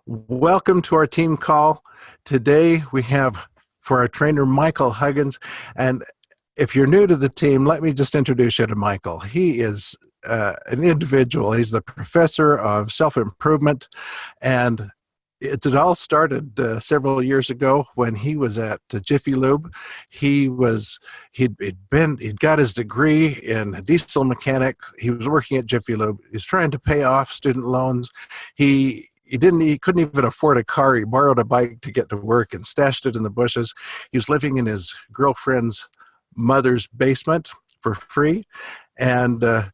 Welcome to our team call. Today we have for our trainer Michael Huggins. And if you're new to the team, let me just introduce you to Michael. He is an individual. He's the professor of self-improvement, and it all started several years ago when he was at Jiffy Lube. He'd got his degree in diesel mechanics. He was working at Jiffy Lube. He's trying to pay off student loans. He couldn't even afford a car. He borrowed a bike to get to work and stashed it in the bushes. He was living in his girlfriend's mother's basement for free, and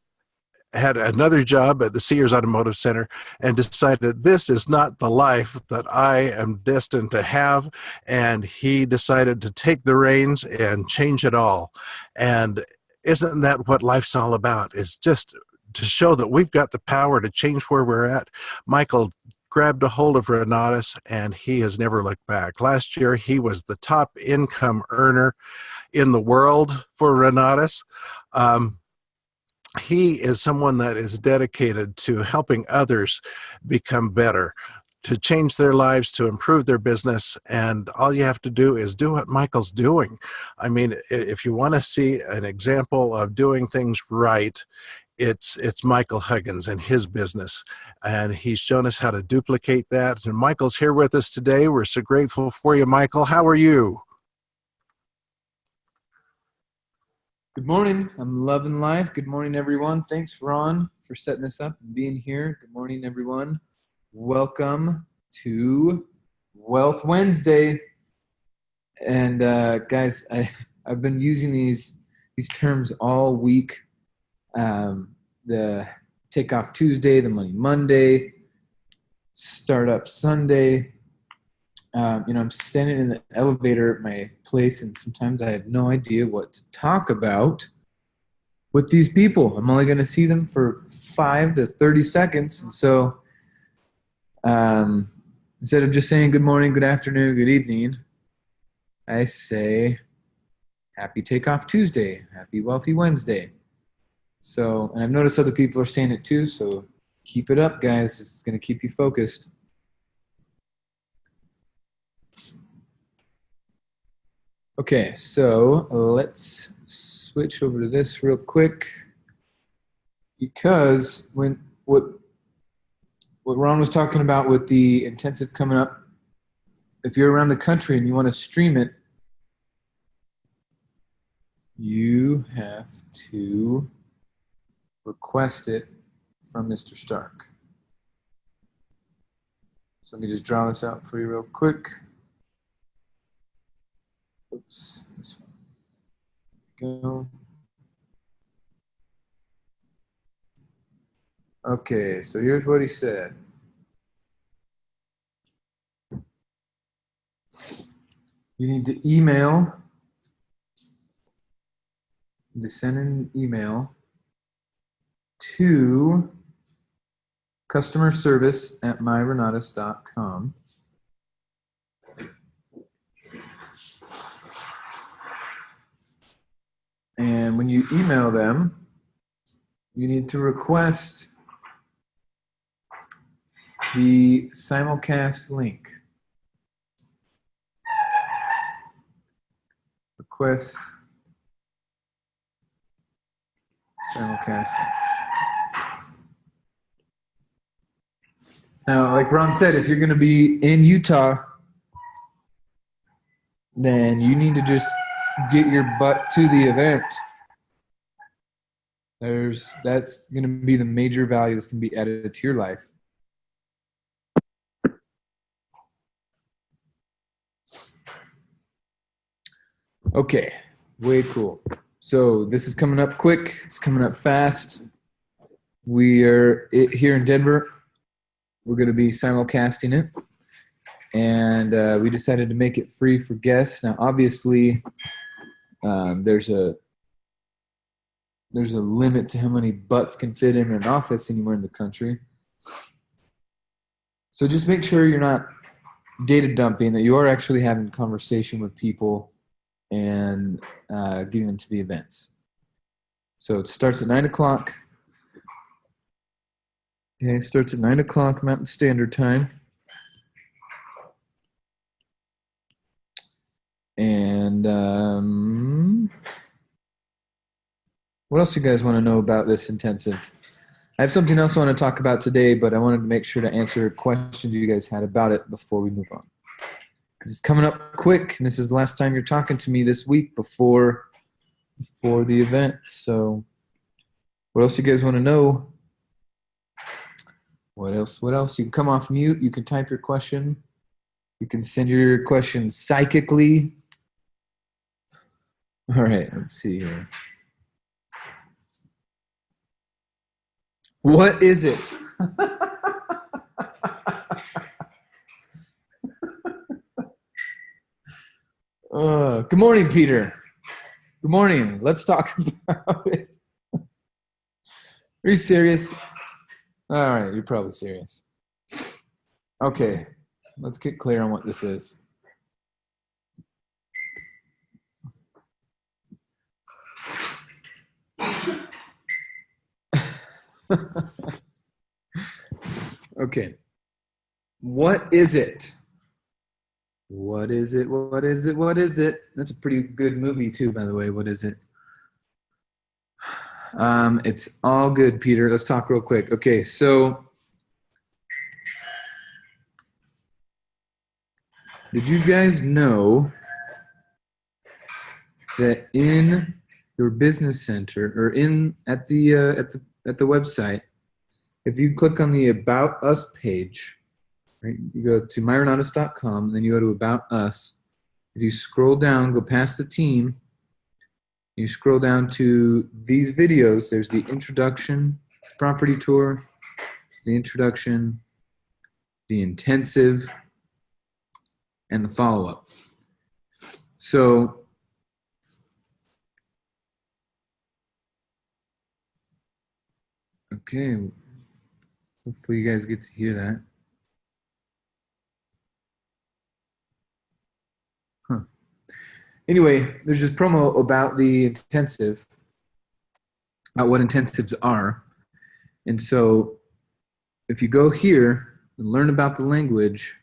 had another job at the Sears Automotive Center, and decided this is not the life that I am destined to have. And he decided to take the reins and change it all. And isn't that what life's all about? Is just to show that we've got the power to change where we're at. Michael grabbed a hold of Renatus, and he has never looked back. Last year, he was the top income earner in the world for Renatus. He is someone that is dedicated to helping others become better, to change their lives, to improve their business. And all you have to do is do what Michael's doing. I mean, if you want to see an example of doing things right, it's Michael Huggins and his business. And he's shown us how to duplicate that. And Michael's here with us today. We're so grateful for you, Michael. How are you? Good morning. I'm loving life. Good morning, everyone. Thanks, Ron, for setting this up and being here. Good morning, everyone. Welcome to Wealth Wednesday. And guys, I've been using these terms all week. The Takeoff Tuesday, the Money Monday, Startup Sunday. I'm standing in the elevator at my place, and sometimes I have no idea what to talk about with these people. I'm only going to see them for 5 to 30 seconds. And so instead of just saying good morning, good afternoon, good evening, I say happy Takeoff Tuesday, happy Wealthy Wednesday. So, and I've noticed other people are saying it too, so keep it up, guys. It's going to keep you focused. Okay, so let's switch over to this real quick, because what Ron was talking about with the intensive coming up, if you're around the country and you want to stream it, you have to request it from Mr. Stark. So let me just draw this out for you real quick. Oops, this one. Go. Okay, so here's what he said. You need to email, send an email to customer service@myrenatus.com. And when you email them, you need to request the simulcast link. Request simulcast link. Now, like Ron said, if you're going to be in Utah, then you need to just get your butt to the event. That's going to be the major value that's going to be added to your life. Okay, way cool. So this is coming up quick. It's coming up fast. We are here in Denver. We're going to be simulcasting it. And we decided to make it free for guests. Now, obviously, there's a limit to how many butts can fit in an office anywhere in the country. So just make sure you're not data dumping, that you are actually having conversation with people and getting them to the events. So it starts at 9 o'clock. Okay, it starts at 9 o'clock Mountain Standard Time. what else do you guys want to know about this intensive? I have something else I want to talk about today, but I wanted to make sure to answer questions you guys had about it before we move on. Because it's coming up quick, and this is the last time you're talking to me this week before the event. So what else you guys want to know? What else? You can come off mute. You can type your question. You can send your question psychically. All right, let's see here. What is it? Good morning, Peter. Good morning. Let's talk about it. Are you serious? All right, you're probably serious. Okay, let's get clear on what this is. Okay. What is it? What is it? What is it? What is it? That's a pretty good movie too, by the way. What is it? It's all good, Peter. Let's talk real quick. Okay, so did you guys know that in your business center or at the website, if you click on the About Us page, right, you go to myrenatus.com, then you go to About Us. If you scroll down, go past the team, you scroll down to these videos. There's the introduction, property tour, the introduction, the intensive, and the follow-up. So okay, hopefully you guys get to hear that. Anyway, there's this promo about the intensive, about what intensives are. And so if you go here and learn about the language,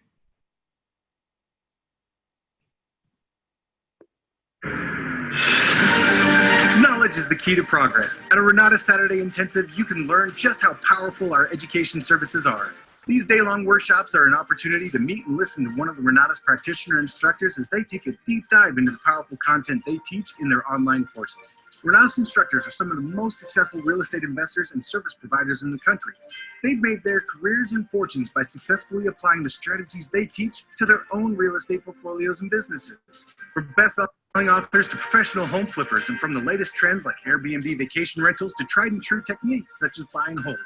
knowledge is the key to progress. At a Renata Saturday Intensive, you can learn just how powerful our education services are. These day-long workshops are an opportunity to meet and listen to one of the Renata's practitioner instructors as they take a deep dive into the powerful content they teach in their online courses. Renata's instructors are some of the most successful real estate investors and service providers in the country. They've made their careers and fortunes by successfully applying the strategies they teach to their own real estate portfolios and businesses. From best-selling authors to professional home flippers, and from the latest trends like Airbnb vacation rentals to tried and true techniques such as buy and hold,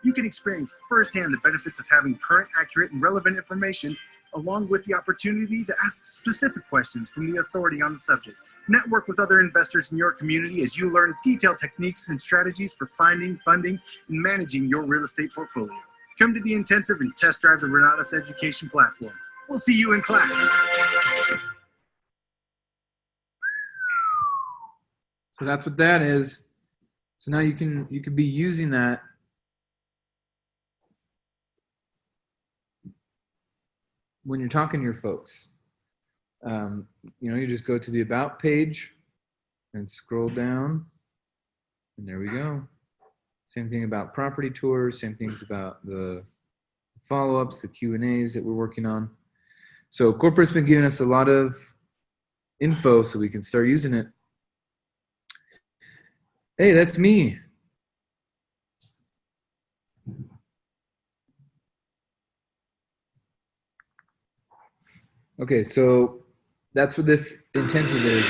you can experience firsthand the benefits of having current, accurate, and relevant information, along with the opportunity to ask specific questions from the authority on the subject. Network with other investors in your community as you learn detailed techniques and strategies for finding, funding, and managing your real estate portfolio. Come to the intensive and test drive the Renatus education platform. We'll see you in class. so that's what that is. So now you can be using that when you're talking to your folks. You just go to the About page and scroll down, and there we go. Same thing about property tours, same things about the follow-ups, the Q&As that we're working on. So corporate's been giving us a lot of info so we can start using it. Hey, that's me. Okay, so that's what this intensive is.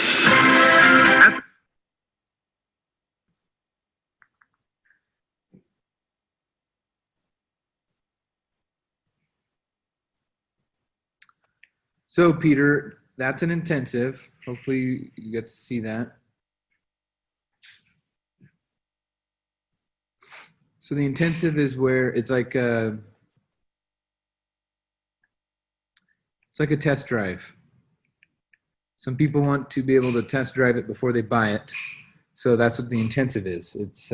So Peter, that's an intensive. Hopefully you get to see that. So the intensive is where it's like a test drive. Some people want to be able to test drive it before they buy it. So that's what the intensive is. It's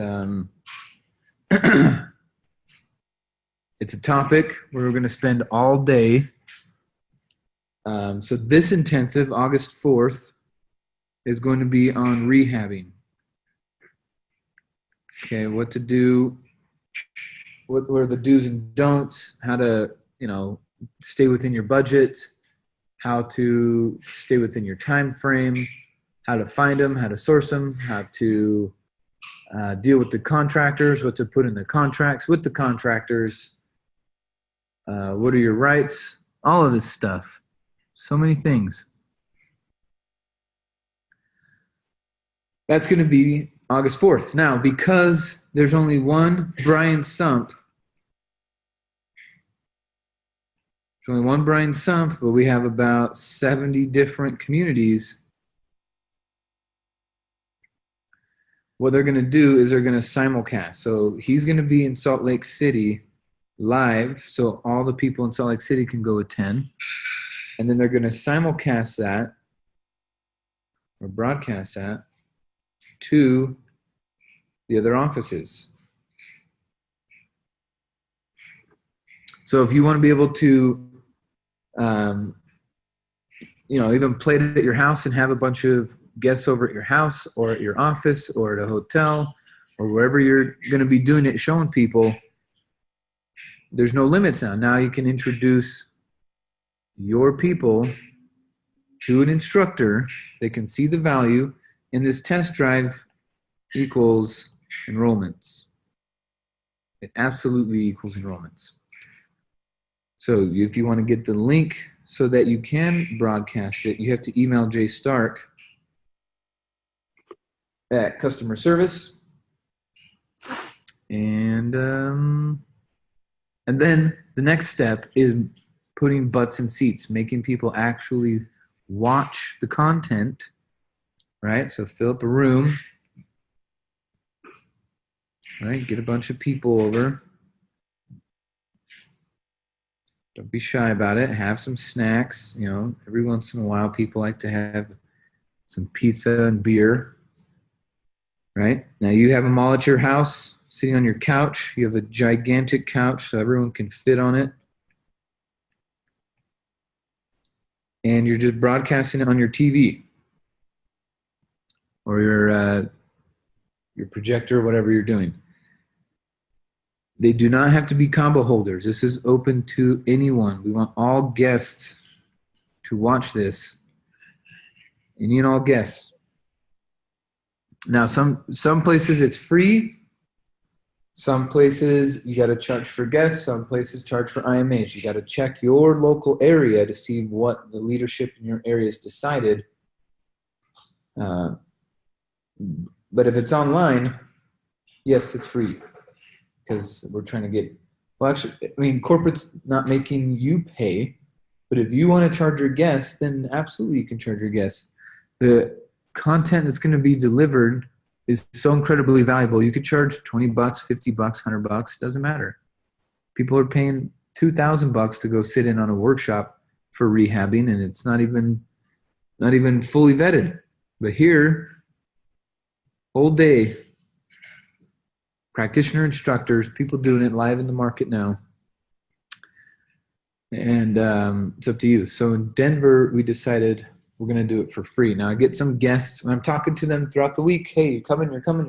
it's a topic where we're going to spend all day. So this intensive, August 4th, is going to be on rehabbing. Okay, what to do, what are the do's and don'ts, how to, stay within your budget, how to stay within your time frame, how to find them, how to source them, how to deal with the contractors, what to put in the contracts with the contractors, what are your rights, all of this stuff. So many things. That's going to be August 4th. Now, because there's only one Brian Sump, but we have about 70 different communities. What they're going to do is they're going to simulcast. So he's going to be in Salt Lake City live, so all the people in Salt Lake City can go attend. And then they're going to simulcast that or broadcast that to the other offices. So if you want to be able to, even play it at your house and have a bunch of guests over at your house or at your office or at a hotel or wherever you're going to be doing it, showing people, there's no limits now. Now you can introduce your people to an instructor. They can see the value, and this test drive equals enrollments. It absolutely equals enrollments. So if you want to get the link so that you can broadcast it, you have to email Jay Stark at customer service. And then the next step is putting butts in seats, making people actually watch the content, right? So fill up a room, right? Get a bunch of people over. Don't be shy about it. Have some snacks. Every once in a while, people like to have some pizza and beer, right? Now you have them all at your house, sitting on your couch. You have a gigantic couch so everyone can fit on it. And you're just broadcasting it on your TV or your projector, whatever you're doing. They do not have to be combo holders. This is open to anyone. We want all guests to watch this. Any and all guests. Now, some places it's free. Some places you got to charge for guests. Some places charge for IMAs. You got to check your local area to see what the leadership in your area has decided. But if it's online, yes, it's free. Because we're trying to get, corporate's not making you pay, but if you want to charge your guests, then absolutely you can charge your guests. The content that's going to be delivered is so incredibly valuable. You could charge $20, $50, $100, doesn't matter. People are paying $2,000 to go sit in on a workshop for rehabbing, and it's not even fully vetted. But here, whole day, practitioner instructors, people doing it live in the market now. And it's up to you. So in Denver, we decided we're going to do it for free. Now I get some guests when I'm talking to them throughout the week. Hey, you're coming, right? Coming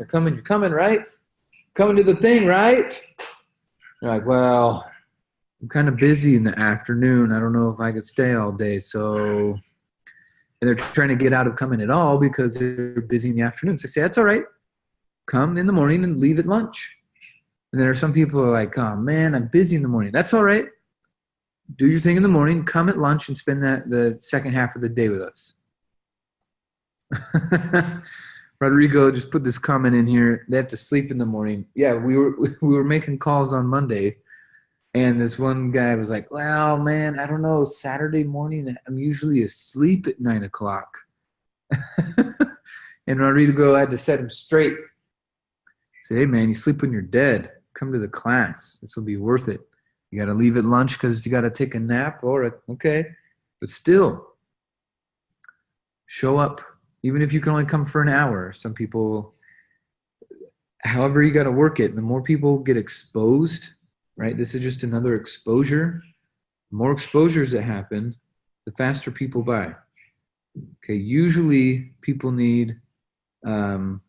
to the thing, right? They're like, well, I'm kind of busy in the afternoon. I don't know if I could stay all day. So, and they're trying to get out of coming at all because they're busy in the afternoon. So I say, that's all right. Come in the morning and leave at lunch. And there are some people who are like, oh man, I'm busy in the morning. That's all right. Do your thing in the morning, come at lunch and spend the second half of the day with us. Rodrigo just put this comment in here. They have to sleep in the morning. Yeah, we were making calls on Monday, and this one guy was like, well, man, I don't know. Saturday morning, I'm usually asleep at 9 o'clock. And Rodrigo had to set him straight. Say, hey, man, you sleep when you're dead. Come to the class. This will be worth it. You got to leave at lunch because you got to take a nap. Okay. But still, show up. Even if you can only come for an hour. Some people, however you got to work it. The more people get exposed, right? This is just another exposure. The more exposures that happen, the faster people buy. Okay, usually people need 1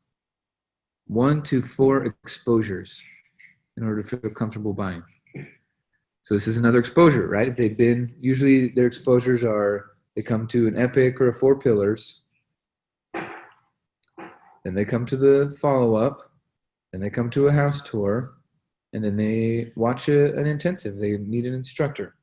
to 4 exposures in order to feel comfortable buying. So this is another exposure, right? If they've been, usually their exposures are, they come to an Epic or a 4 Pillars, then they come to the follow-up, then they come to a house tour, and then they watch an intensive. They meet an instructor.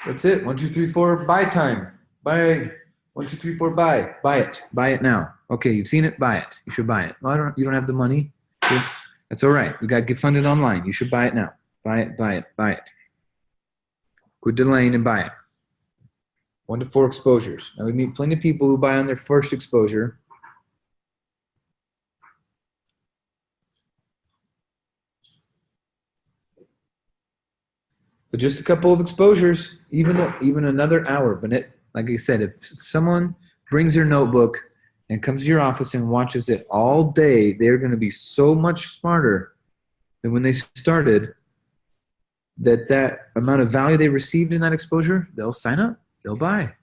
That's it. 1, 2, 3, 4, buy time. Buy. 1, 2, 3, 4, buy. Buy it. Buy it now. Okay, you've seen it. Buy it. You should buy it. Well, you don't have the money. Okay. That's all right. We got to get funded online. You should buy it now. Buy it. Buy it. Buy it. Quit delaying and buy it. 1 to 4 exposures. Now we meet plenty of people who buy on their first exposure. But just a couple of exposures, even another hour. But like I said, if someone brings their notebook and comes to your office and watches it all day, they're going to be so much smarter than when they started. That amount of value they received in that exposure, they'll sign up, they'll buy.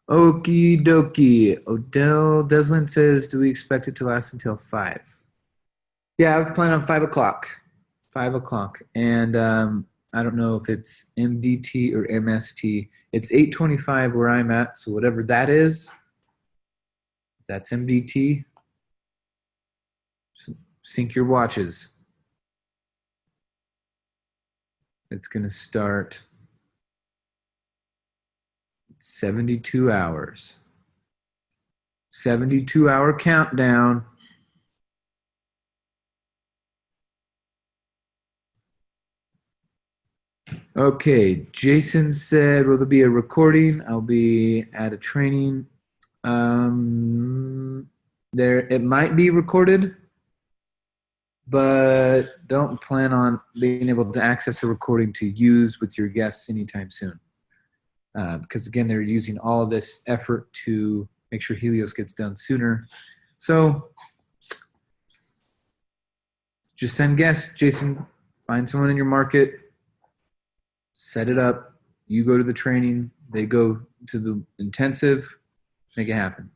Okie dokie. Odell Deslin says, do we expect it to last until 5? Yeah, I plan on 5 o'clock. 5 o'clock. And I don't know if it's MDT or MST. It's 8:25 where I'm at, so whatever that is, that's MDT. So sync your watches. It's going to start 72 hours. 72-hour countdown. Okay, Jason said, will there be a recording? I'll be at a training. It might be recorded, but don't plan on being able to access a recording to use with your guests anytime soon. Because again, they're using all of this effort to make sure Helios gets done sooner. So just send guests. Jason, find someone in your market. Set it up. You go to the training. They go to the intensive. Make it happen.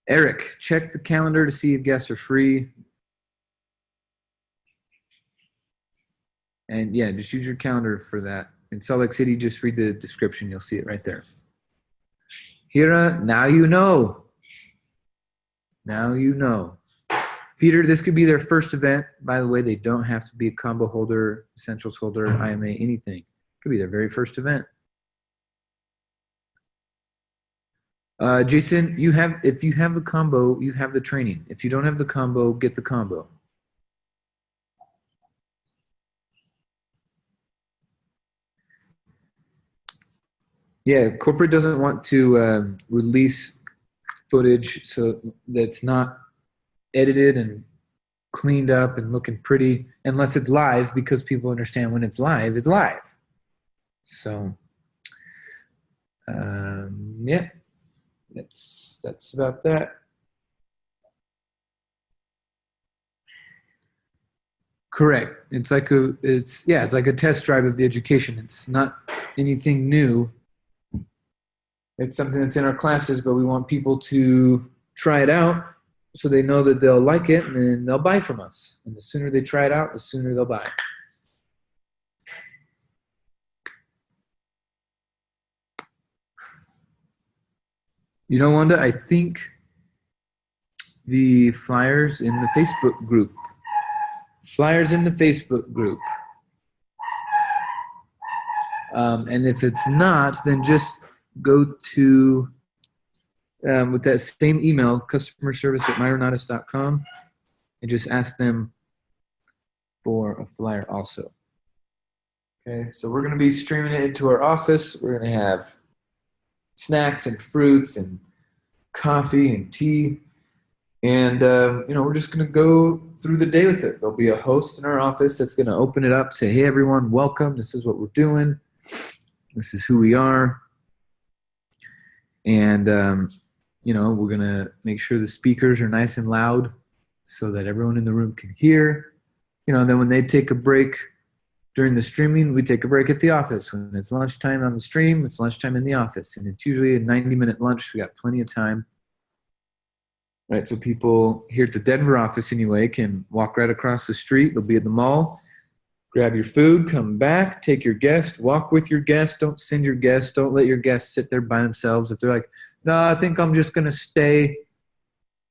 Eric, check the calendar to see if guests are free. And yeah, just use your calendar for that. In Salt Lake City, just read the description. You'll see it right there. Hira, now you know. Now you know. Peter, this could be their first event. By the way, they don't have to be a combo holder, essentials holder, IMA, anything. It could be their very first event. Jason, if you have the combo, you have the training. If you don't have the combo, get the combo. Yeah, corporate doesn't want to release footage so that's not edited and cleaned up and looking pretty unless it's live, because people understand when it's live, it's live. So, yeah, that's about that. Correct. It's like a test drive of the education. It's not anything new. It's something that's in our classes, but we want people to try it out so they know that they'll like it, and then they'll buy from us. And the sooner they try it out, the sooner they'll buy. You know, Wanda, I think the flyers in the Facebook group. And if it's not, then just go to, with that same email, customerservice@myronatus.com, and just ask them for a flyer also. Okay, so we're going to be streaming it into our office. We're going to have snacks and fruits and coffee and tea. And, we're just going to go through the day with it. There'll be a host in our office that's going to open it up, say, hey, everyone, welcome. This is what we're doing. This is who we are. And, we're going to make sure the speakers are nice and loud so that everyone in the room can hear. Then when they take a break, During the streaming, we take a break at the office. When it's lunchtime on the stream, it's lunchtime in the office. And it's usually a 90-minute lunch. We got plenty of time. Right, so people here at the Denver office anyway can walk right across the street. They'll be at the mall. Grab your food, come back, take your guest, walk with your guest. Don't send your guests. Don't let your guests sit there by themselves. If they're like, no, I think I'm just going to stay.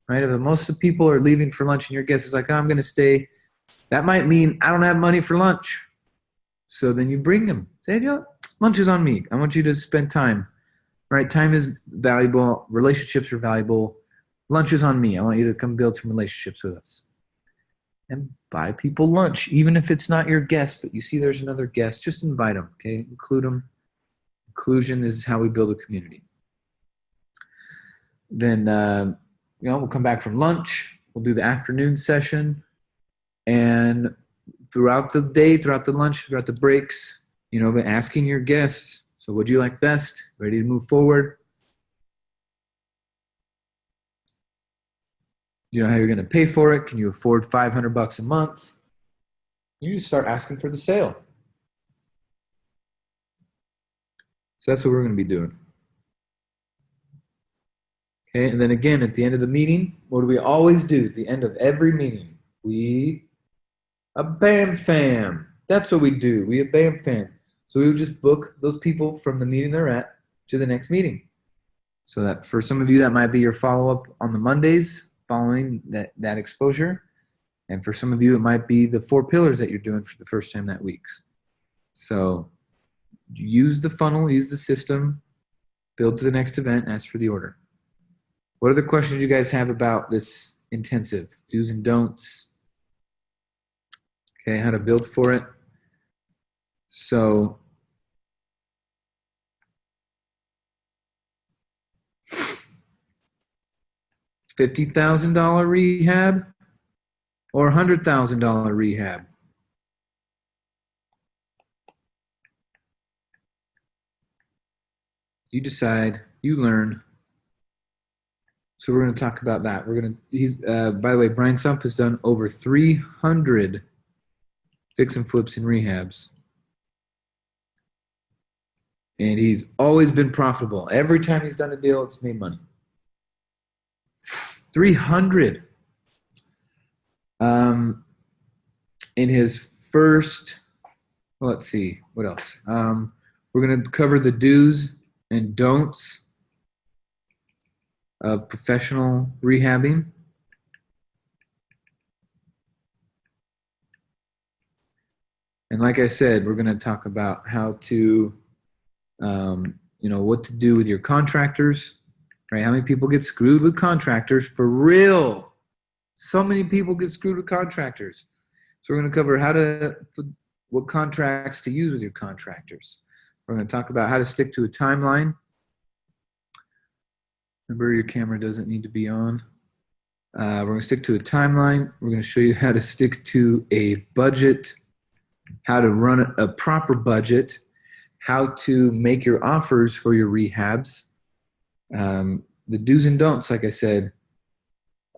Right, if most of the people are leaving for lunch and your guest is like, oh, I'm going to stay, that might mean I don't have money for lunch. So then you bring them. Say, lunch is on me. I want you to spend time. Right? Time is valuable. Relationships are valuable. Lunch is on me. I want you to come build some relationships with us. And buy people lunch, even if it's not your guest, but you see there's another guest, just invite them, okay? Include them. Inclusion is how we build a community. Then, we'll come back from lunch. We'll do the afternoon session. And throughout the day, throughout the lunch, throughout the breaks, asking your guests, so what do you like best? Ready to move forward? You know how you're going to pay for it? Can you afford $500 a month? You just start asking for the sale. So that's what we're going to be doing. Okay, and then again, at the end of the meeting, what do we always do at the end of every meeting? A bam fam. That's what we do. We a bam fam. So we would just book those people from the meeting they're at to the next meeting. So that for some of you, that might be your follow-up on the Mondays following that exposure. And for some of you, it might be the 4 pillars that you're doing for the first time that week. So use the funnel, use the system, build to the next event, ask for the order. What other questions you guys have about this intensive? Do's and don'ts. Okay, how to build for it. So $50,000 rehab or $100,000 rehab? You decide, you learn. So we're going to talk about that. By the way, Brian Sump has done over 300 fix and flips and rehabs. And he's always been profitable. Every time he's done a deal, it's made money. 300. In his first, let's see, what else? We're going to cover the do's and don'ts of professional rehabbing. And like I said, we're going to talk about how to, what to do with your contractors, right? How many people get screwed with contractors for real? So many people get screwed with contractors. So we're going to cover what contracts to use with your contractors. We're going to talk about how to stick to a timeline. Remember, your camera doesn't need to be on. We're going to stick to a timeline. We're going to show you how to stick to a budget, how to run a proper budget, how to make your offers for your rehabs, the do's and don'ts, like I said,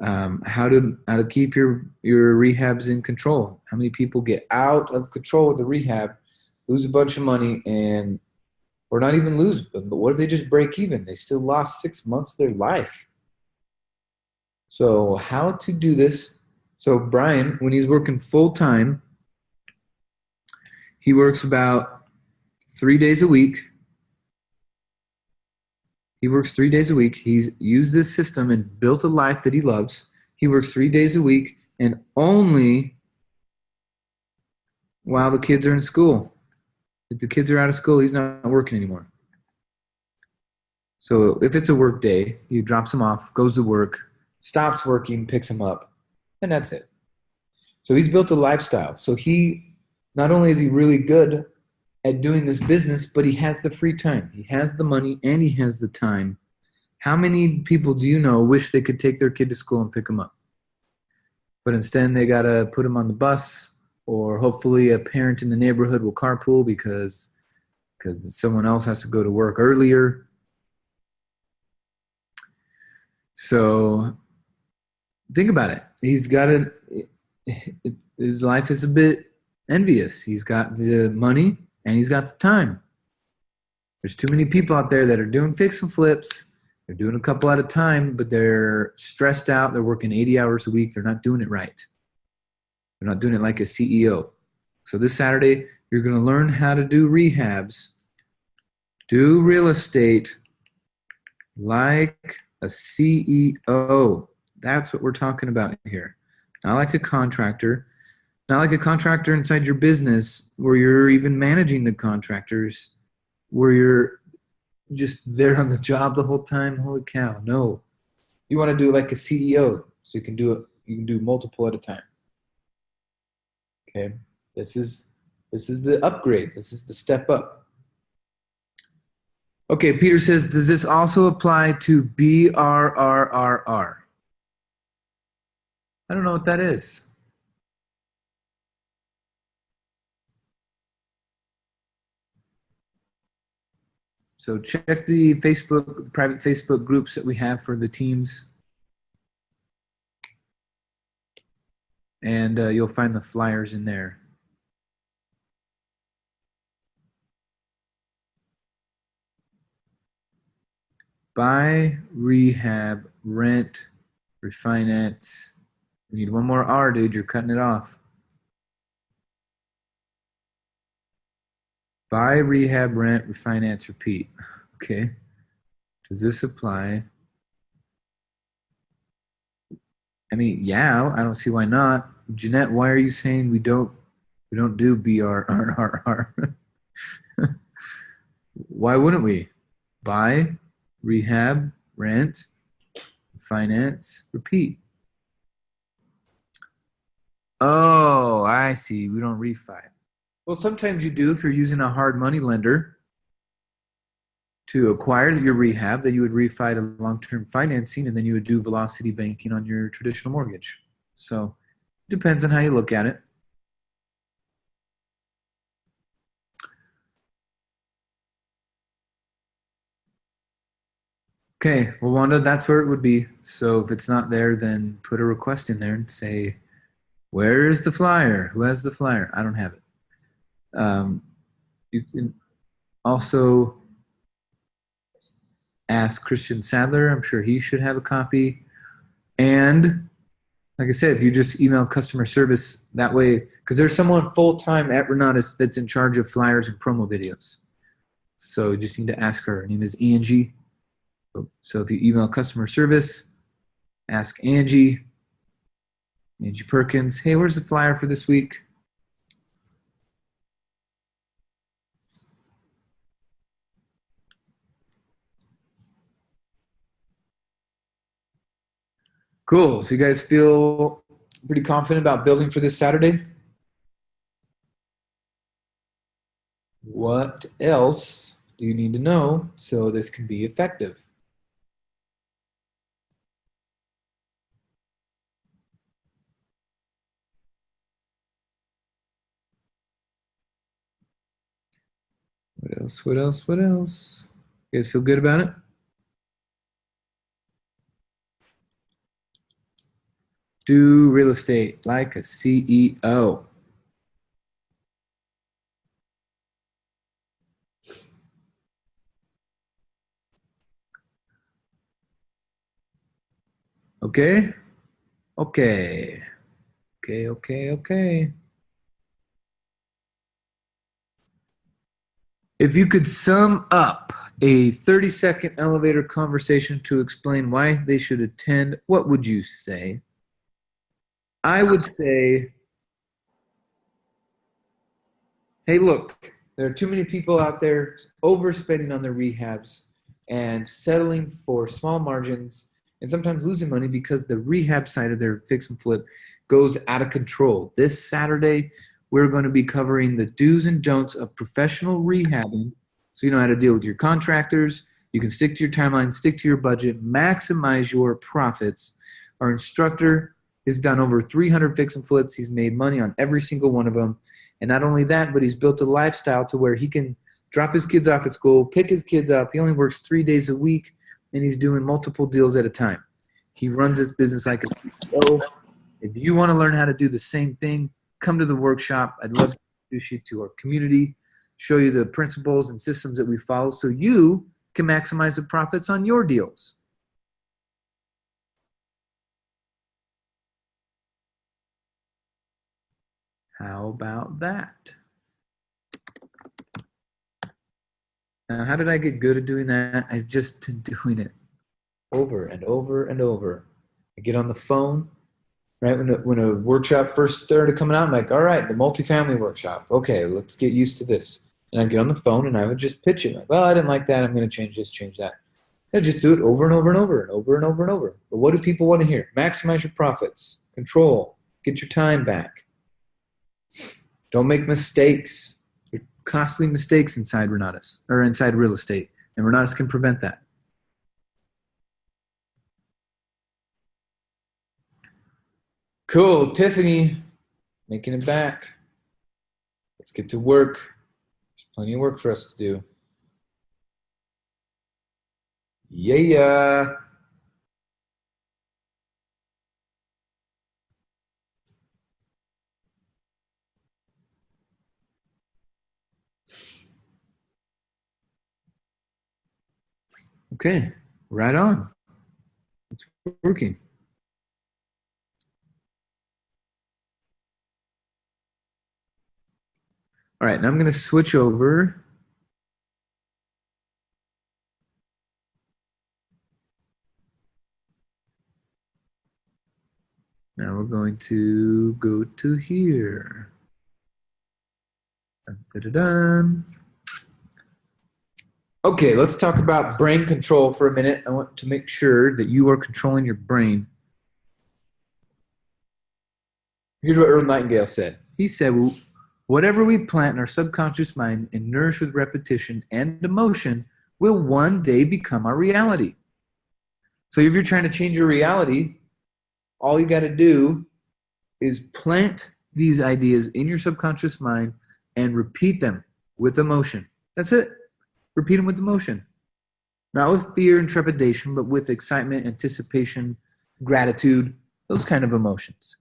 how to keep your rehabs in control. How many people get out of control with the rehab, lose a bunch of money, or not even lose, but what if they just break even? They still lost 6 months of their life. So how to do this? So Brian, when he's working full time, he works about 3 days a week. He works 3 days a week. He's used this system and built a life that he loves. He works 3 days a week and only while the kids are in school. If the kids are out of school, he's not working anymore. So if it's a work day, he drops them off, goes to work, stops working, picks them up, and that's it. So he's built a lifestyle. So not only is he really good at doing this business, but he has the free time. He has the money and he has the time. How many people do you know wish they could take their kid to school and pick them up? But instead they got to put them on the bus, or hopefully a parent in the neighborhood will carpool because someone else has to go to work earlier. So think about it. His life is a bit envious. He's got the money and he's got the time. There's too many people out there that are doing fix and flips. They're doing a couple at a time, but they're stressed out. They're working 80 hours a week. They're not doing it right. They're not doing it like a CEO. So this Saturday, you're going to learn how to do rehabs, do real estate like a CEO. That's what we're talking about here. Not like a contractor. Not like a contractor inside your business where you're even managing the contractors, where you're just there on the job the whole time. Holy cow. No. You want to do it like a CEO, so you can do multiple at a time. Okay. This is the upgrade. This is the step up. Okay, Peter says, does this also apply to BRRRR? I don't know what that is. So check the private Facebook groups that we have for the teams. And you'll find the flyers in there. Buy, rehab, rent, refinance. We need one more R, dude. You're cutting it off. Buy, rehab, rent, refinance, repeat. Okay. Does this apply? I mean, yeah, I don't see why not. Jeanette, why are you saying we don't do BRRRR? Why wouldn't we? Buy, rehab, rent, finance, repeat. Oh, I see. We don't refi. Well, sometimes you do if you're using a hard money lender to acquire your rehab, then you would refi to long-term financing, and then you would do velocity banking on your traditional mortgage. So it depends on how you look at it. Okay, well, Wanda, that's where it would be. So if it's not there, then put a request in there and say, where is the flyer? Who has the flyer? I don't have it. You can also ask Christian Sadler. I'm sure he should have a copy. And like I said, if you just email customer service that way, because there's someone full-time at Renatus that's in charge of flyers and promo videos. So you just need to ask her. Her name is Angie. So if you email customer service, ask Angie Perkins, hey, where's the flyer for this week? Cool. So you guys feel pretty confident about building for this Saturday? What else do you need to know so this can be effective? What else? What else? What else? You guys feel good about it? Do real estate like a CEO. Okay? Okay. Okay. If you could sum up a 30-second elevator conversation to explain why they should attend, what would you say? I would say, hey, look, there are too many people out there overspending on their rehabs and settling for small margins and sometimes losing money because the rehab side of their fix and flip goes out of control. This Saturday, we're going to be covering the do's and don'ts of professional rehabbing so you know how to deal with your contractors. You can stick to your timeline, stick to your budget, maximize your profits. Our instructor has done over 300 fix and flips. He's made money on every single one of them. And not only that, but he's built a lifestyle to where he can drop his kids off at school, pick his kids up. He only works 3 days a week, and he's doing multiple deals at a time. He runs his business like a CEO. If you want to learn how to do the same thing, come to the workshop. I'd love to introduce you to our community, show you the principles and systems that we follow so you can maximize the profits on your deals. How about that? Now, how did I get good at doing that? I've just been doing it over and over and over. I get on the phone, right? When a workshop first started coming out, I'm like, all right, the multifamily workshop. Okay, let's get used to this. And I'd get on the phone and I would just pitch it. Like, well, I didn't like that. I'm going to change this, change that. I just do it over and over and over and over and over and over. But what do people want to hear? Maximize your profits, control, get your time back. Don't make mistakes. There are costly mistakes inside Renatus, or inside real estate, and Renatus can prevent that. Cool, Tiffany, making it back. Let's get to work. There's plenty of work for us to do. Yeah. Okay, right on. It's working. All right, now I'm going to switch over. Now we're going to go to here. Dun-dun-dun-dun. Okay, let's talk about brain control for a minute. I want to make sure that you are controlling your brain. Here's what Earl Nightingale said. He said, whatever we plant in our subconscious mind and nourish with repetition and emotion will one day become our reality. So if you're trying to change your reality, all you got to do is plant these ideas in your subconscious mind and repeat them with emotion. That's it. Repeat them with emotion. Not with fear and trepidation, but with excitement, anticipation, gratitude, those kind of emotions.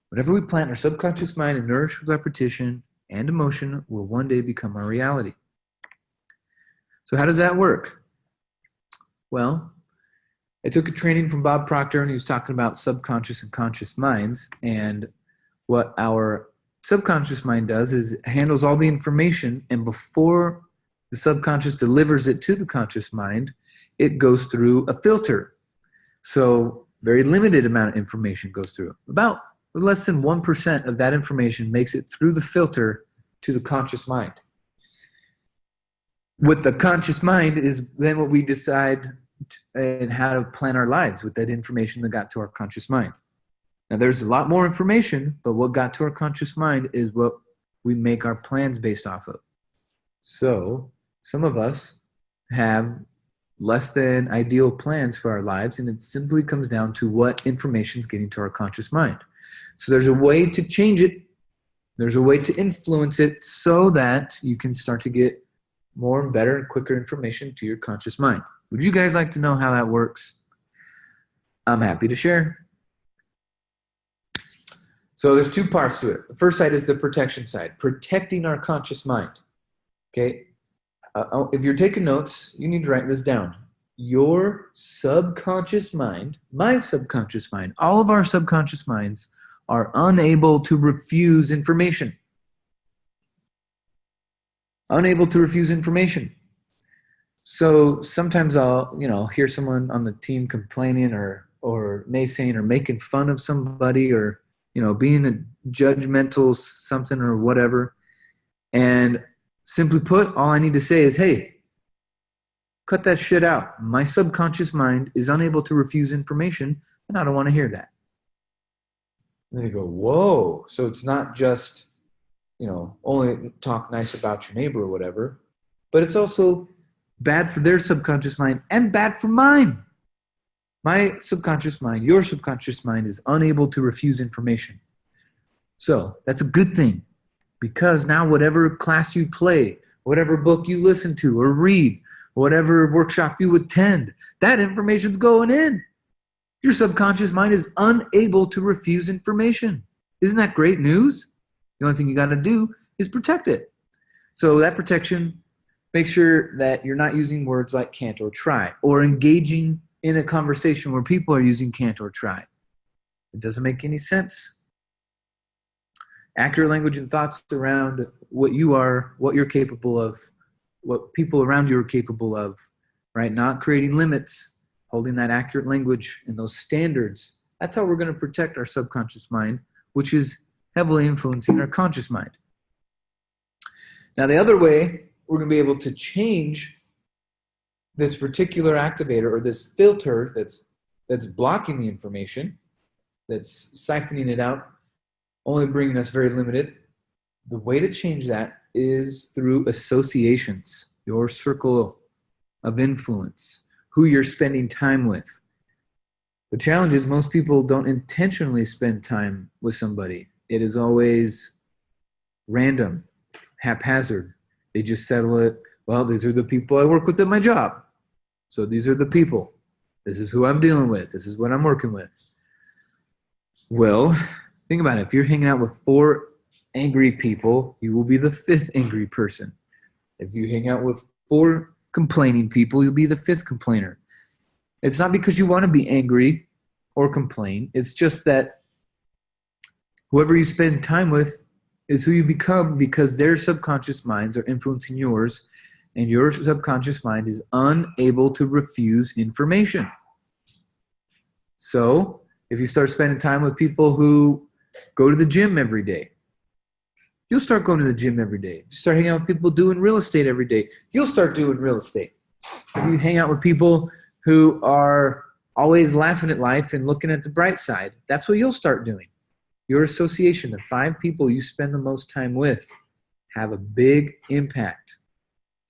Whatever we plant in our subconscious mind and nourish with repetition and emotion will one day become our reality. So how does that work? Well, I took a training from Bob Proctor, and he was talking about subconscious and conscious minds. And what our subconscious mind does is it handles all the information, and before the subconscious delivers it to the conscious mind, it goes through a filter. So very limited amount of information goes through. About less than 1% of that information makes it through the filter to the conscious mind. With the conscious mind is then what we decide and how to plan our lives with that information that got to our conscious mind. Now there's a lot more information, but what got to our conscious mind is what we make our plans based off of. So some of us have less than ideal plans for our lives, and it simply comes down to what information is getting to our conscious mind. So there's a way to change it. There's a way to influence it so that you can start to get more and better and quicker information to your conscious mind. Would you guys like to know how that works? I'm happy to share. So there's two parts to it. The first side is the protection side, protecting our conscious mind. Okay. If you're taking notes, you need to write this down. Your subconscious mind, my subconscious mind, all of our subconscious minds are unable to refuse information. Unable to refuse information. So sometimes I'll, hear someone on the team complaining or naysaying or making fun of somebody or, being a judgmental something or whatever. And simply put, all I need to say is, hey, cut that shit out. My subconscious mind is unable to refuse information, and I don't want to hear that. And they go, whoa. So it's not just, only talk nice about your neighbor or whatever, but it's also bad for their subconscious mind and bad for mine. My subconscious mind, your subconscious mind is unable to refuse information. So that's a good thing. Because now whatever class you play, whatever book you listen to or read, whatever workshop you attend, that information's going in. Your subconscious mind is unable to refuse information. Isn't that great news? The only thing you got to do is protect it. So that protection, make sure that you're not using words like can't or try, or engaging in a conversation where people are using can't or try. It doesn't make any sense. Accurate language and thoughts around what you are, what you're capable of, what people around you are capable of, right? Not creating limits, holding that accurate language and those standards. That's how we're going to protect our subconscious mind, which is heavily influencing our conscious mind. Now, the other way we're going to be able to change this particular activator or this filter that's blocking the information, that's siphoning it out, only bringing us very limited. The way to change that is through associations, your circle of influence, who you're spending time with. The challenge is most people don't intentionally spend time with somebody. It is always random, haphazard. They just settle it. Well, these are the people I work with at my job. So these are the people. This is who I'm dealing with. This is what I'm working with. Well, think about it. If you're hanging out with 4 angry people, you will be the 5th angry person. If you hang out with 4 complaining people, you'll be the 5th complainer. It's not because you want to be angry or complain. It's just that whoever you spend time with is who you become, because their subconscious minds are influencing yours, and your subconscious mind is unable to refuse information. So if you start spending time with people who go to the gym every day, you'll start going to the gym every day. If you start hanging out with people doing real estate every day, you'll start doing real estate. If you hang out with people who are always laughing at life and looking at the bright side, that's what you'll start doing. Your association, the 5 people you spend the most time with, have a big impact.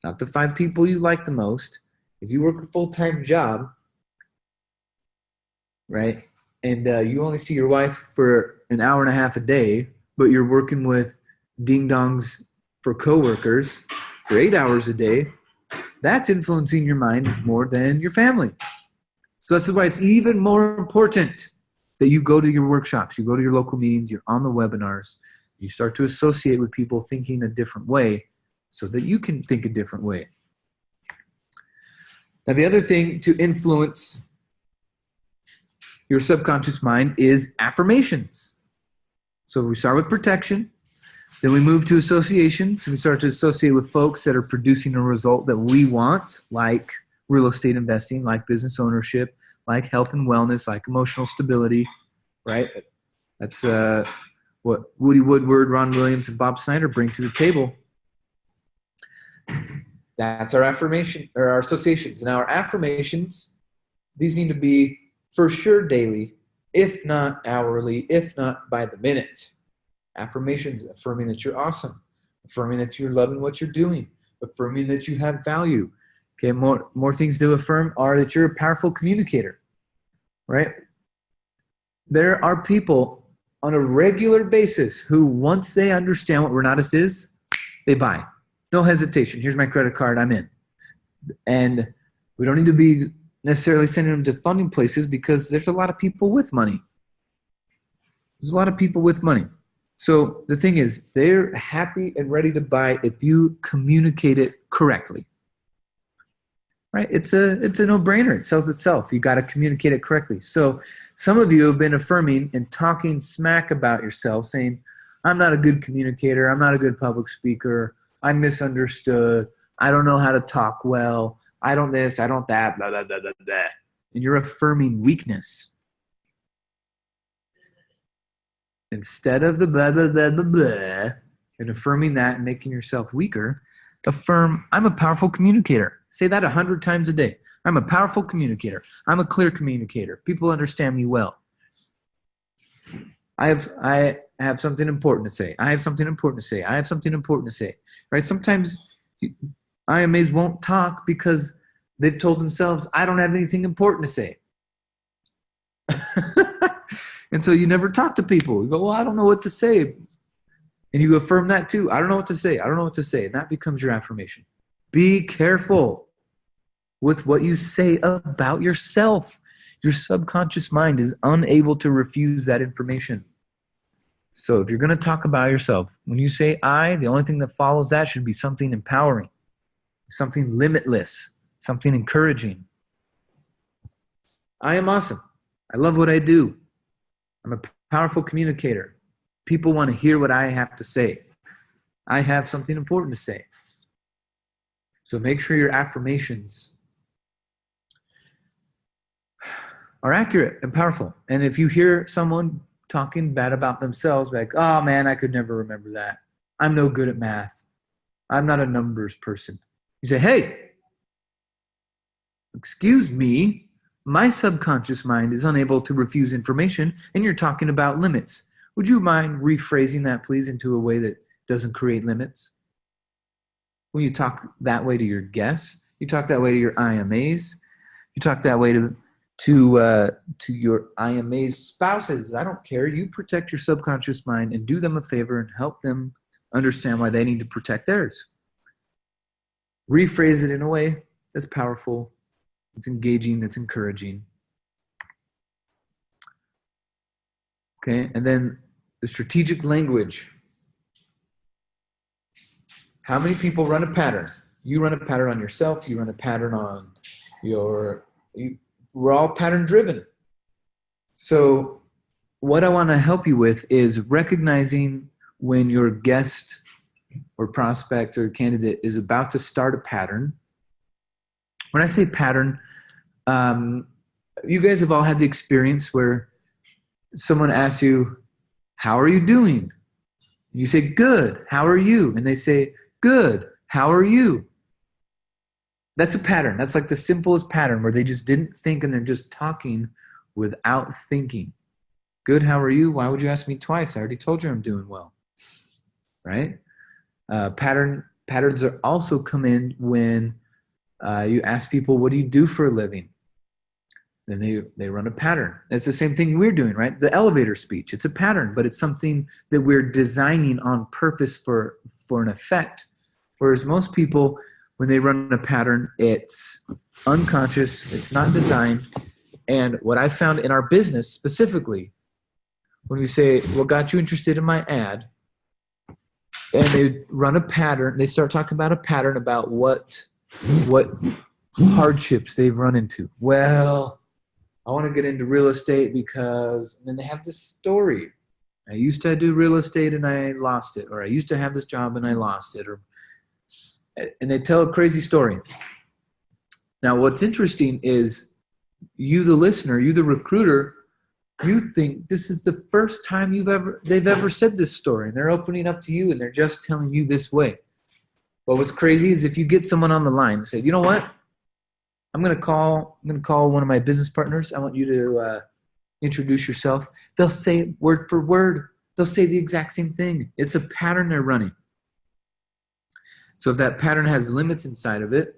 Not the 5 people you like the most. If you work a full-time job, right, and you only see your wife for an hour and a half a day, but you're working with ding-dongs for coworkers for 8 hours a day, that's influencing your mind more than your family. So that's why it's even more important that you go to your workshops, you go to your local meetings, you're on the webinars, you start to associate with people thinking a different way so that you can think a different way. Now, the other thing to influence your subconscious mind is affirmations. So we start with protection, then we move to associations. We start to associate with folks that are producing a result that we want, like real estate investing, like business ownership, like health and wellness, like emotional stability, right? That's what Woody Woodward, Ron Williams, and Bob Snyder bring to the table. That's our affirmation or our associations. Now, our affirmations, these need to be for sure daily, if not hourly, if not by the minute. Affirmations, affirming that you're awesome, affirming that you're loving what you're doing, affirming that you have value. Okay, more things to affirm are that you're a powerful communicator, right? There are people on a regular basis who, once they understand what Renatus is, they buy. No hesitation. Here's my credit card. I'm in. And we don't need to be necessarily sending them to funding places because there's a lot of people with money. There's a lot of people with money. So the thing is, they're happy and ready to buy if you communicate it correctly. Right? It's a no-brainer. It sells itself. You got to communicate it correctly. So some of you have been affirming and talking smack about yourself, saying, I'm not a good communicator. I'm not a good public speaker. I'm misunderstood. I don't know how to talk well. I don't this, I don't that, blah, blah, blah, blah, blah. And you're affirming weakness. Instead of the blah, blah, blah, blah, blah, and affirming that and making yourself weaker, affirm, I'm a powerful communicator. Say that 100 times a day. I'm a powerful communicator. I'm a clear communicator. People understand me well. I have something important to say. I have something important to say. I have something important to say. Right? Sometimes IMAs won't talk because they've told themselves, I don't have anything important to say. And so you never talk to people. You go, well, I don't know what to say. And you affirm that too. I don't know what to say. I don't know what to say. And that becomes your affirmation. Be careful with what you say about yourself. Your subconscious mind is unable to refuse that information. So if you're going to talk about yourself, when you say I, the only thing that follows that should be something empowering, something limitless, something encouraging. I am awesome. I love what I do. I'm a powerful communicator. People want to hear what I have to say. I have something important to say. So make sure your affirmations are accurate and powerful. And if you hear someone talking bad about themselves, like, oh man, I could never remember that. I'm no good at math. I'm not a numbers person. You say, hey, excuse me, my subconscious mind is unable to refuse information, and you're talking about limits. Would you mind rephrasing that, please, into a way that doesn't create limits? When you talk that way to your guests, you talk that way to your IMAs, you talk that way to your IMA's spouses. I don't care. You protect your subconscious mind and do them a favor and help them understand why they need to protect theirs. Rephrase it in a way that's powerful, that's engaging, that's encouraging. Okay, and then the strategic language. How many people run a pattern? You run a pattern on yourself. You run a pattern on we're all pattern driven. So what I want to help you with is recognizing when your guest or prospect or candidate is about to start a pattern. When I say pattern, you guys have all had the experience where someone asks you, how are you doing? You say, good, how are you? And they say, good, how are you? That's a pattern. That's like the simplest pattern where they just didn't think and they're just talking without thinking. Good, how are you? Why would you ask me twice? I already told you I'm doing well. Right? Patterns are also come in when you ask people, what do you do for a living? Then they run a pattern. It's the same thing we're doing, right? The elevator speech. It's a pattern, but it's something that we're designing on purpose for an effect. Whereas most people, when they run a pattern, it's unconscious, it's not designed. And what I found in our business specifically, when we say, what got you interested in my ad? And they run a pattern, they start talking about a pattern about what hardships they've run into. Well, I want to get into real estate because, and then they have this story. I used to do real estate and I lost it, or I used to have this job and I lost it, and they tell a crazy story. Now, what's interesting is you, the listener, you, the recruiter, you think this is the first time they've ever said this story, and they're opening up to you and they're just telling you this way. But what's crazy is if you get someone on the line and say, you know what? I'm going to call one of my business partners. I want you to introduce yourself. They'll say word for word. They'll say the exact same thing. It's a pattern they're running. So if that pattern has limits inside of it,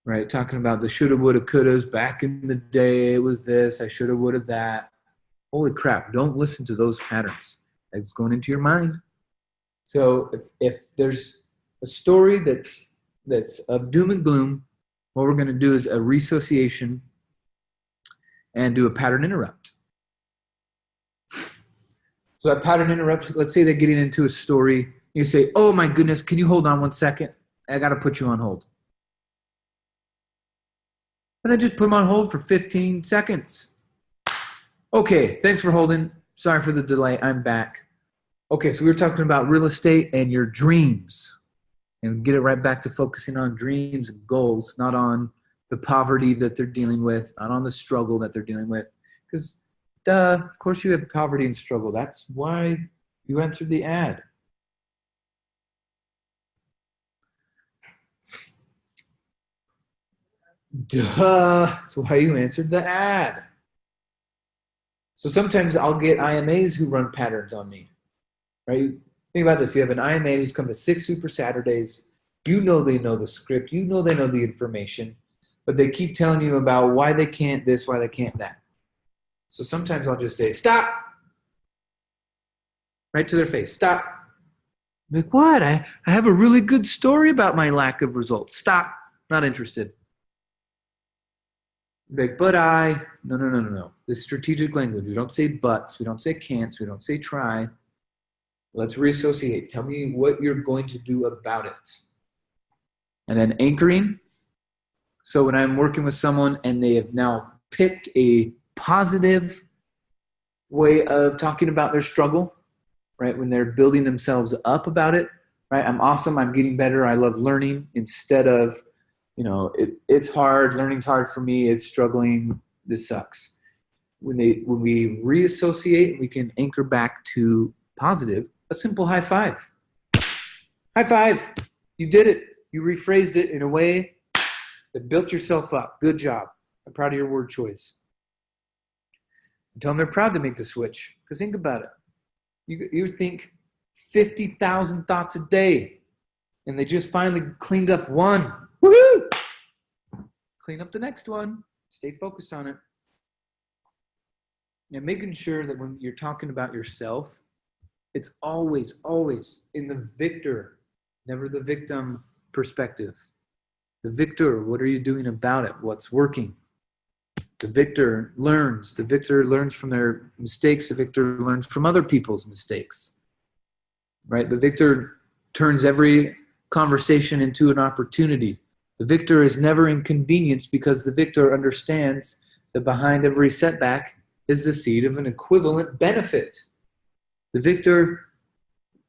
right, talking about the shoulda, woulda, couldas, back in the day it was this, I shoulda, woulda, that. Holy crap, don't listen to those patterns. It's going into your mind. So if there's a story that's of doom and gloom, what we're going to do is a reassociation and do a pattern interrupt. So that pattern interrupt, let's say they're getting into a story. You say, oh my goodness, can you hold on 1 second? I got to put you on hold. And then just put them on hold for 15 seconds. Okay, thanks for holding. Sorry for the delay. I'm back. Okay, so we were talking about real estate and your dreams. And get it right back to focusing on dreams and goals, not on the poverty that they're dealing with, not on the struggle that they're dealing with. Because, of course you have poverty and struggle. That's why you answered the ad. That's why you answered the ad. So sometimes I'll get IMAs who run patterns on me, right? Think about this. You have an IMA who's come to 6 Super Saturdays. You know they know the script. You know they know the information. But they keep telling you about why they can't this, why they can't that. So sometimes I'll just say, stop. Right to their face. Stop. I'm like, what? I have a really good story about my lack of results. Stop. Not interested. Like, but I, no. This strategic language. We don't say buts. We don't say can'ts. We don't say try. Let's reassociate. Tell me what you're going to do about it. And then anchoring. So when I'm working with someone and they have now picked a positive way of talking about their struggle, right? When they're building themselves up about it, right? I'm awesome. I'm getting better. I love learning, instead of, it's hard. Learning's hard for me. It's struggling. This sucks. When we reassociate, we can anchor back to positive. A simple high five. High five. You did it. You rephrased it in a way that built yourself up. Good job. I'm proud of your word choice. Tell them they're proud to make the switch. Because think about it. You think 50,000 thoughts a day, and they just finally cleaned up one. Woohoo! Clean up the next one. Stay focused on it. And making sure that when you're talking about yourself, it's always, always in the victor, never the victim perspective. The victor, what are you doing about it? What's working? The victor learns. The victor learns from their mistakes. The victor learns from other people's mistakes. Right? The victor turns every conversation into an opportunity. The victor is never inconvenienced, because the victor understands that behind every setback is the seed of an equivalent benefit. The victor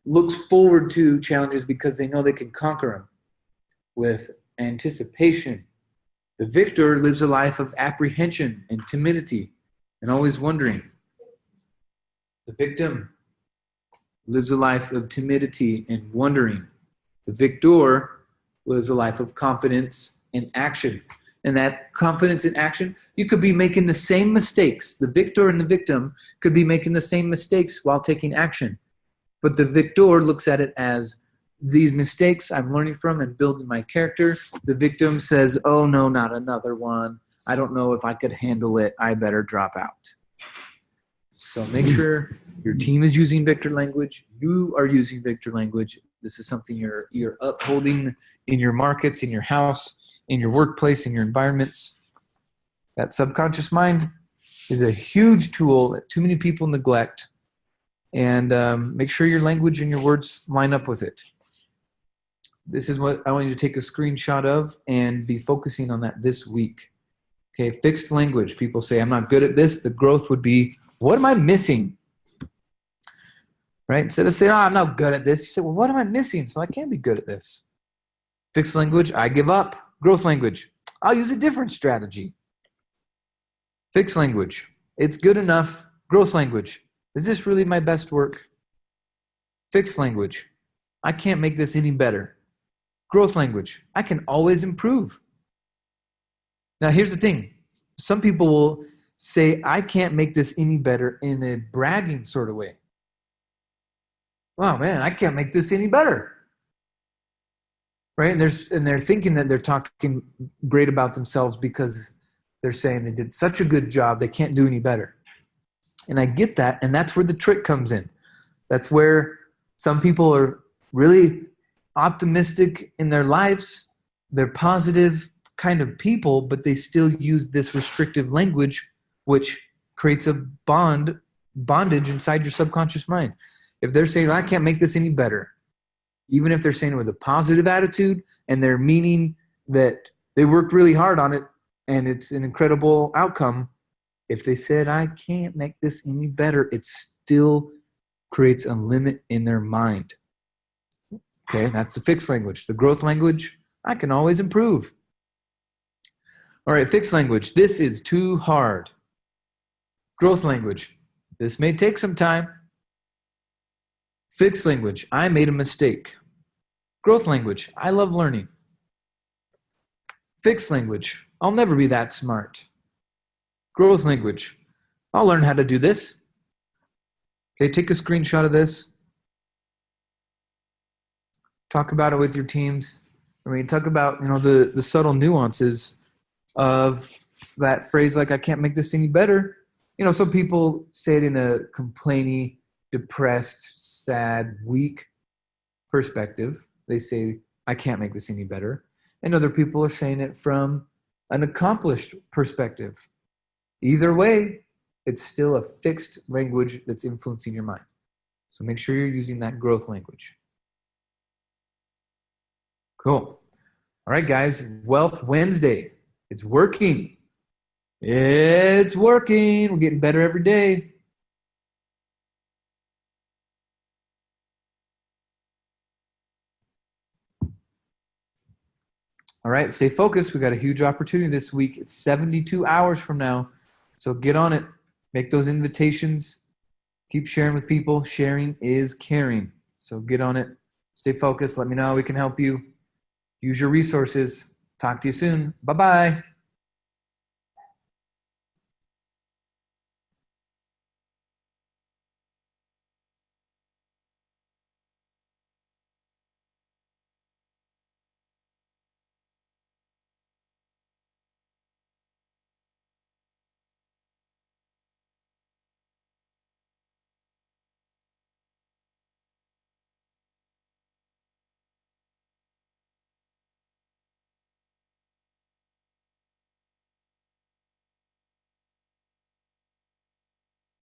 looks forward to challenges because they know they can conquer them with anticipation. The victor lives a life of apprehension and timidity and always wondering. The victim lives a life of timidity and wondering. The victor lives a life of confidence and action. And that confidence and action, you could be making the same mistakes. The victor and the victim could be making the same mistakes while taking action. But the victor looks at it as, these mistakes I'm learning from and building my character. The victim says, oh no, not another one. I don't know if I could handle it. I better drop out. So make sure your team is using victor language. You are using victor language. This is something you're upholding in your markets, in your house, in your workplace, in your environments. That subconscious mind is a huge tool that too many people neglect. And make sure your language and your words line up with it. This is what I want you to take a screenshot of and be focusing on that this week. Okay, fixed language. People say, I'm not good at this. The growth would be, what am I missing? Right? Instead of saying, oh, I'm not good at this, you say, well, what am I missing? So I can't be good at this. Fixed language, I give up. Growth language, I'll use a different strategy. Fixed language, it's good enough. Growth language, is this really my best work? Fixed language, I can't make this any better. Growth language, I can always improve. Now here's the thing. Some people will say, I can't make this any better, in a bragging sort of way. Wow, man, I can't make this any better. Right? And they're thinking that they're talking great about themselves because they're saying they did such a good job, they can't do any better. And I get that, and that's where the trick comes in. That's where some people are really optimistic in their lives. They're positive kind of people, but they still use this restrictive language, which creates a bondage inside your subconscious mind. If they're saying, I can't make this any better, even if they're saying it with a positive attitude and they're meaning that they worked really hard on it and it's an incredible outcome, if they said, I can't make this any better, it still creates a limit in their mind. Okay, that's the fixed language. The growth language, I can always improve. All right, fixed language, this is too hard. Growth language, this may take some time. Fixed language, I made a mistake. Growth language, I love learning. Fixed language, I'll never be that smart. Growth language, I'll learn how to do this. Okay, take a screenshot of this. Talk about it with your teams. I mean, talk about, the subtle nuances of that phrase, like, I can't make this any better. Some people say it in a complaining, depressed, sad, weak perspective. They say, I can't make this any better. And other people are saying it from an accomplished perspective. Either way, it's still a fixed language that's influencing your mind. So make sure you're using that growth language. Cool. All right, guys, Wealth Wednesday. It's working. It's working. We're getting better every day. All right, stay focused. We got a huge opportunity this week. It's 72 hours from now. So get on it. Make those invitations. Keep sharing with people. Sharing is caring. So get on it. Stay focused. Let me know how we can help you. Use your resources. Talk to you soon. Bye-bye.